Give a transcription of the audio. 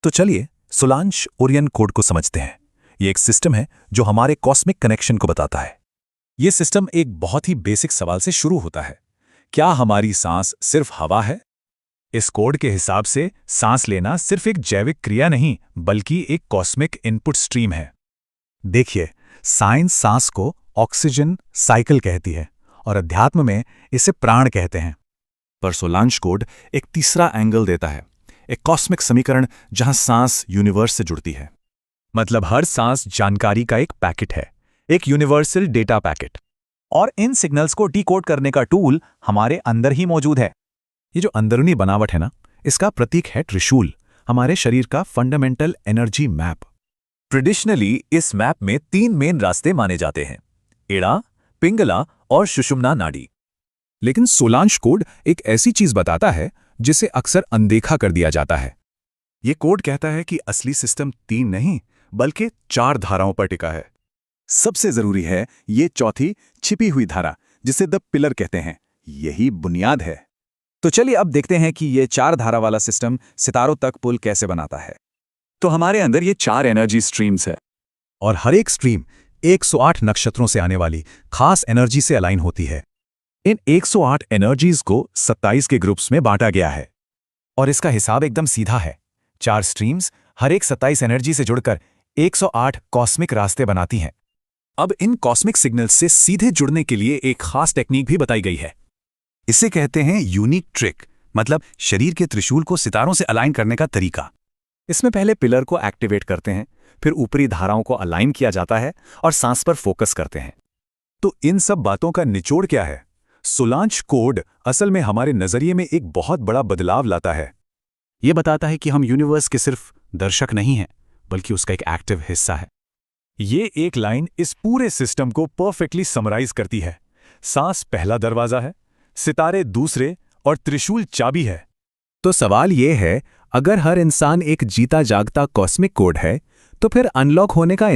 तो चलिए सोलांश Orion code को समझते हैं। ये एक सिस्टम है जो हमारे कॉस्मिक कनेक्शन को बताता है। ये सिस्टम एक बहुत ही बेसिक सवाल से शुरू होता है, क्या हमारी सांस सिर्फ हवा है? इस कोड के हिसाब से सांस लेना सिर्फ एक जैविक क्रिया नहीं, बल्कि एक कॉस्मिक इनपुट स्ट्रीम है। देखिए, साइंस सांस को ऑक्सीजन साइकिल कहती है और अध्यात्म में इसे प्राण कहते हैं। पर सोलांश कोड एक तीसरा एंगल देता है, एक कॉस्मिक समीकरण जहां सांस यूनिवर्स से जुड़ती है। मतलब हर सांस जानकारी का एक पैकेट है, एक यूनिवर्सल डेटा पैकेट। और इन सिग्नल्स को डिकोड करने का टूल हमारे अंदर ही मौजूद है। ये जो अंदरूनी बनावट है ना, इसका प्रतीक है त्रिशूल, हमारे शरीर का फंडामेंटल एनर्जी मैप। ट्रेडिशनली इस मैप में 3 मेन रास्ते माने जाते हैं, एड़ा, पिंगला और सुषुम्ना नाडी। लेकिन सोलांश कोड एक ऐसी चीज बताता है जिसे अक्सर अनदेखा कर दिया जाता है। ये कोड कहता है कि असली सिस्टम 3 नहीं बल्कि 4 धाराओं पर टिका है। सबसे जरूरी है ये चौथी छिपी हुई धारा, जिसे द पिलर कहते हैं। यही बुनियाद है। तो चलिए अब देखते हैं कि ये 4 धारा वाला सिस्टम सितारों तक पुल कैसे बनाता है। तो हमारे अंदर ये 4 एनर्जी स्ट्रीम्स है और हर एक स्ट्रीम 108 नक्षत्रों से आने वाली खास एनर्जी से अलाइन होती है। इन 108 एनर्जीज को 27 के ग्रुप्स में बांटा गया है और इसका हिसाब एकदम सीधा है। 4 स्ट्रीम्स हर एक 27 एनर्जी से जुड़कर 108 कॉस्मिक रास्ते बनाती हैं। अब इन कॉस्मिक सिग्नल्स से सीधे जुड़ने के लिए एक खास टेक्निक भी बताई गई है। इसे कहते हैं यूनिक ट्रिक, मतलब शरीर के त्रिशूल को सितारों से अलाइन करने का तरीका। इसमें पहले पिलर को एक्टिवेट करते हैं, फिर ऊपरी धाराओं को अलाइन किया जाता है और सांस पर फोकस करते हैं। तो इन सब बातों का निचोड़ क्या है? सोलांश कोड असल में हमारे नजरिए में एक बहुत बड़ा बदलाव लाता है। यह बताता है कि हम यूनिवर्स के सिर्फ दर्शक नहीं हैं, बल्कि उसका एक एक्टिव हिस्सा है। ये एक लाइन इस पूरे सिस्टम को परफेक्टली समराइज करती है। सांस पहला दरवाजा है, सितारे दूसरे और त्रिशूल चाबी है। तो सवाल यह है, अगर हर इंसान एक जीता जागता कॉस्मिक कोड है, तो फिर अनलॉक होने का